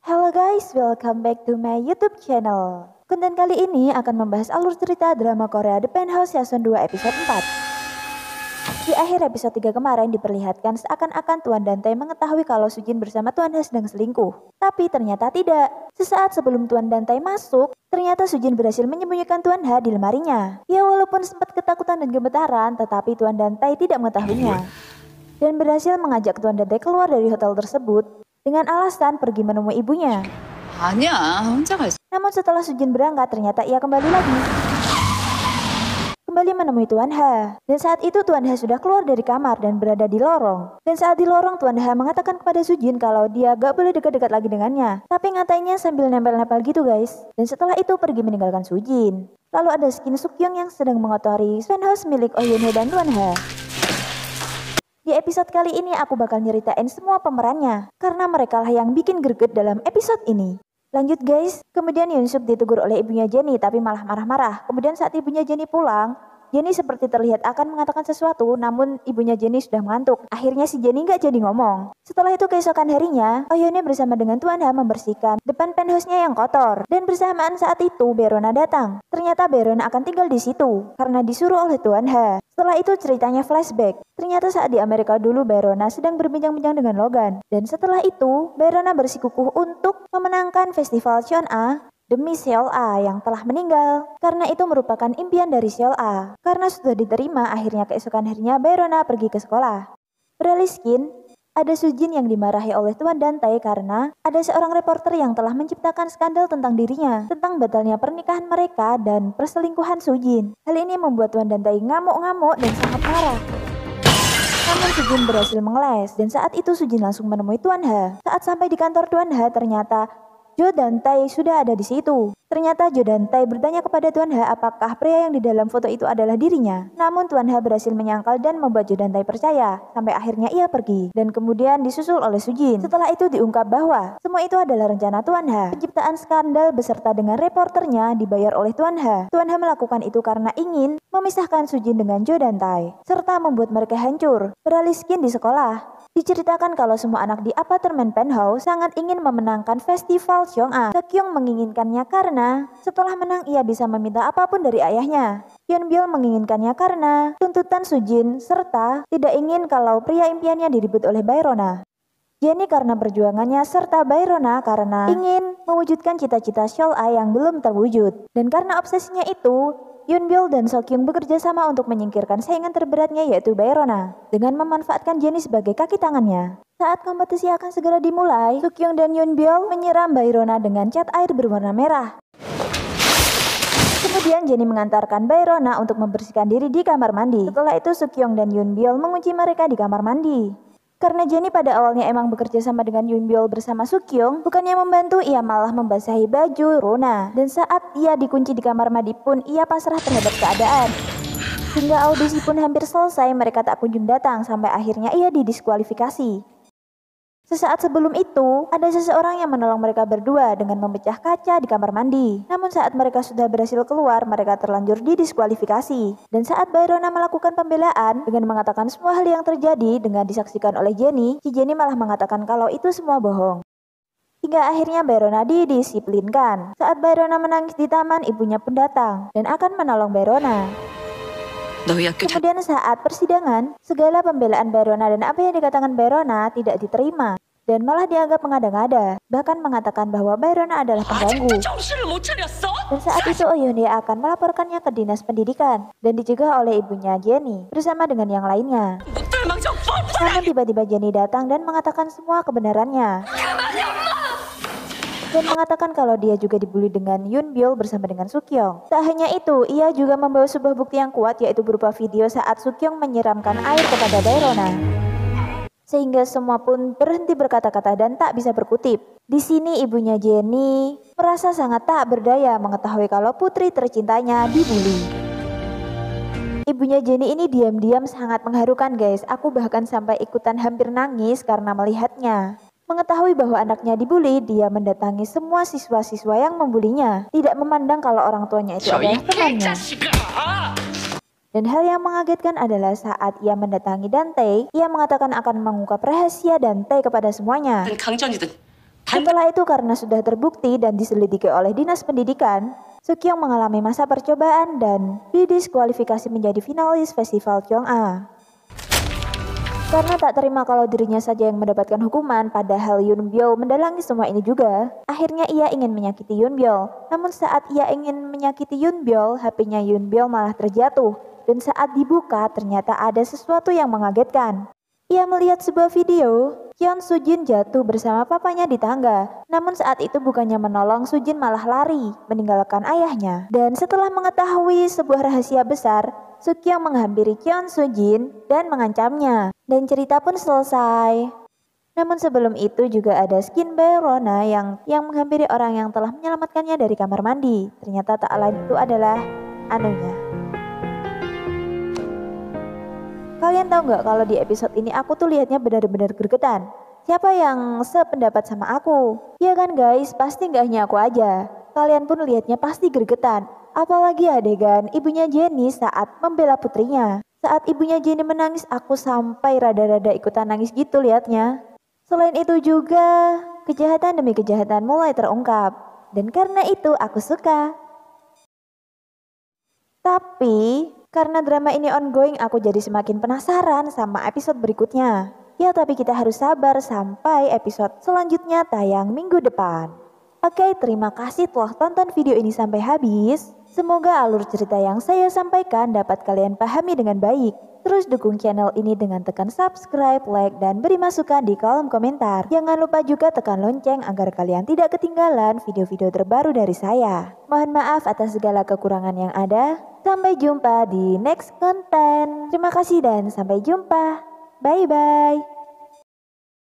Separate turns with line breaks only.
Halo guys, welcome back to my YouTube channel. Konten kali ini akan membahas alur cerita drama Korea The Penthouse Season 2 episode 4. Di akhir episode 3 kemarin diperlihatkan seakan-akan Tuan Dante mengetahui kalau Sujin bersama Tuan Ha sedang selingkuh. Tapi ternyata tidak. Sesaat sebelum Tuan Dante masuk, ternyata Sujin berhasil menyembunyikan Tuan Ha di lemarinya. Ya walaupun sempat ketakutan dan gemetaran, tetapi Tuan Dante tidak mengetahuinya. Dan berhasil mengajak Tuan Dante keluar dari hotel tersebut dengan alasan pergi menemui ibunya.
아니야, 혼자 갈
Namun setelah Sujin berangkat, ternyata ia kembali lagi. Kembali menemui Tuan Ha. Dan saat itu Tuan Ha sudah keluar dari kamar dan berada di lorong. Dan saat di lorong, Tuan Ha mengatakan kepada Sujin kalau dia gak boleh dekat-dekat lagi dengannya. Tapi ngatainya sambil nempel-nempel gitu guys. Dan setelah itu pergi meninggalkan Sujin. Lalu ada skin Sukyung yang sedang mengotori penthouse milik Oh Yoon Hye dan Tuan Ha. Di episode kali ini aku bakal nyeritain semua pemerannya, karena mereka lah yang bikin greget dalam episode ini. Lanjut guys, kemudian Yoon Suk ditegur oleh ibunya Jenny tapi malah marah-marah. Kemudian saat ibunya Jenny pulang, Jenny seperti terlihat akan mengatakan sesuatu, namun ibunya Jenny sudah mengantuk. Akhirnya si Jenny nggak jadi ngomong. Setelah itu keesokan harinya, Oh Yoon Hye bersama dengan Tuan Ha membersihkan depan penthouse-nya yang kotor. Dan bersamaan saat itu Baerona datang. Ternyata Baerona akan tinggal di situ karena disuruh oleh Tuan Ha. Setelah itu ceritanya flashback. Ternyata saat di Amerika dulu Baerona sedang berbincang-bincang dengan Logan. Dan setelah itu Baerona bersikukuh untuk memenangkan festival Cheon-a demi Seol-a yang telah meninggal. Karena itu merupakan impian dari Seol-a. Karena sudah diterima, akhirnya keesokan harinya Baerona pergi ke sekolah. Beralih skin, ada Sujin yang dimarahi oleh Tuan Dante karena ada seorang reporter yang telah menciptakan skandal tentang dirinya, tentang batalnya pernikahan mereka dan perselingkuhan Sujin. Hal ini membuat Tuan Dante ngamuk-ngamuk dan sangat marah. Namun Sujin berhasil mengeles dan saat itu Sujin langsung menemui Tuan Ha. Saat sampai di kantor Tuan Ha, ternyata Jo Dante sudah ada di situ. Ternyata Jo Dante bertanya kepada Tuan Ha apakah pria yang di dalam foto itu adalah dirinya. Namun Tuan Ha berhasil menyangkal dan membuat Jo Dante percaya. Sampai akhirnya ia pergi. Dan kemudian disusul oleh Sujin. Setelah itu diungkap bahwa semua itu adalah rencana Tuan Ha. Penciptaan skandal beserta dengan reporternya dibayar oleh Tuan Ha. Tuan Ha melakukan itu karena ingin memisahkan Sujin dengan Jo Dante. Serta membuat mereka hancur. Beralih skin di sekolah. Diceritakan kalau semua anak di apartemen penthouse sangat ingin memenangkan festival Cheon-a. Sekyung menginginkannya karena setelah menang ia bisa meminta apapun dari ayahnya. Yeonbyul menginginkannya karena tuntutan Sujin serta tidak ingin kalau pria impiannya direbut oleh Baerona. Jenny karena perjuangannya serta Baerona karena ingin mewujudkan cita-cita Seol-a yang belum terwujud. Dan karena obsesinya itu, Yeonbyul dan Sekyung bekerja sama untuk menyingkirkan saingan terberatnya yaitu Baerona dengan memanfaatkan Jenny sebagai kaki tangannya. Saat kompetisi akan segera dimulai, Sekyung dan Yeonbyul menyiram Baerona dengan cat air berwarna merah. Kemudian Jenny mengantarkan Baerona untuk membersihkan diri di kamar mandi. Setelah itu Sekyung dan Yeonbyul mengunci mereka di kamar mandi. Karena Jenny pada awalnya emang bekerja sama dengan Yeonbyul bersama Sekyung, bukannya membantu, ia malah membasahi baju Rona. Dan saat ia dikunci di kamar mandi pun, ia pasrah terhadap keadaan. Hingga audisi pun hampir selesai, mereka tak kunjung datang, sampai akhirnya ia didiskualifikasi. Sesaat sebelum itu, ada seseorang yang menolong mereka berdua dengan memecah kaca di kamar mandi. Namun saat mereka sudah berhasil keluar, mereka terlanjur didiskualifikasi. Dan saat Baerona melakukan pembelaan dengan mengatakan semua hal yang terjadi dengan disaksikan oleh Jenny, si Jenny malah mengatakan kalau itu semua bohong. Hingga akhirnya Baerona didisiplinkan. Saat Baerona menangis di taman, ibunya pun datang dan akan menolong Baerona. Kemudian saat persidangan, segala pembelaan Baerona dan apa yang dikatakan Baerona tidak diterima dan malah dianggap mengada-ngada, bahkan mengatakan bahwa Baerona adalah pengganggu. Dan saat itu Oh Yoon Hye akan melaporkannya ke dinas pendidikan dan dicegah oleh ibunya Jenny bersama dengan yang lainnya. Namun tiba-tiba Jenny datang dan mengatakan semua kebenarannya. Dan mengatakan kalau dia juga dibully dengan Yeonbyul bersama dengan Sekyung. Tak hanya itu, ia juga membawa sebuah bukti yang kuat yaitu berupa video saat Sekyung menyiramkan air kepada Baerona. Sehingga semua pun berhenti berkata-kata dan tak bisa berkutip. Di sini ibunya Jenny merasa sangat tak berdaya mengetahui kalau putri tercintanya dibully. Ibunya Jenny ini diam-diam sangat mengharukan guys. Aku bahkan sampai ikutan hampir nangis karena melihatnya. Mengetahui bahwa anaknya dibully, dia mendatangi semua siswa-siswa yang membulinya, tidak memandang kalau orang tuanya itu adalah temannya. Dan hal yang mengagetkan adalah saat ia mendatangi Dante, ia mengatakan akan mengungkap rahasia Dante kepada semuanya. Setelah itu karena sudah terbukti dan diselidiki oleh Dinas Pendidikan, Sukyong mengalami masa percobaan dan didiskualifikasi menjadi finalis Festival Cheong'a. Karena tak terima kalau dirinya saja yang mendapatkan hukuman, padahal Yoon Byul mendalangi semua ini juga. Akhirnya ia ingin menyakiti Yoon Byul. Namun saat ia ingin menyakiti Yoon Byul, HP-nya Yoon Byul malah terjatuh. Dan saat dibuka ternyata ada sesuatu yang mengagetkan. Ia melihat sebuah video, Kwon Soo-jin jatuh bersama papanya di tangga. Namun saat itu bukannya menolong, Soo-jin malah lari, meninggalkan ayahnya. Dan setelah mengetahui sebuah rahasia besar, Sukyong menghampiri Kwon Soo-jin dan mengancamnya. Dan cerita pun selesai. Namun sebelum itu juga ada skin by Rona yang menghampiri orang yang telah menyelamatkannya dari kamar mandi. Ternyata tak lain itu adalah Anunya. Kalian tahu nggak kalau di episode ini aku tuh lihatnya benar-benar gregetan. Siapa yang sependapat sama aku? Ya kan guys, pasti nggak hanya aku aja. Kalian pun lihatnya pasti gregetan. Apalagi adegan ibunya Jennie saat membela putrinya. Saat ibunya Jennie menangis, aku sampai rada-rada ikutan nangis gitu liatnya. Selain itu juga, kejahatan demi kejahatan mulai terungkap. Dan karena itu aku suka. Tapi karena drama ini ongoing, aku jadi semakin penasaran sama episode berikutnya. Ya tapi kita harus sabar sampai episode selanjutnya tayang minggu depan. Oke, terima kasih telah tonton video ini sampai habis. Semoga alur cerita yang saya sampaikan dapat kalian pahami dengan baik. Terus dukung channel ini dengan tekan subscribe, like, dan beri masukan di kolom komentar. Jangan lupa juga tekan lonceng agar kalian tidak ketinggalan video-video terbaru dari saya. Mohon maaf atas segala kekurangan yang ada. Sampai jumpa di next konten. Terima kasih dan sampai jumpa. Bye-bye.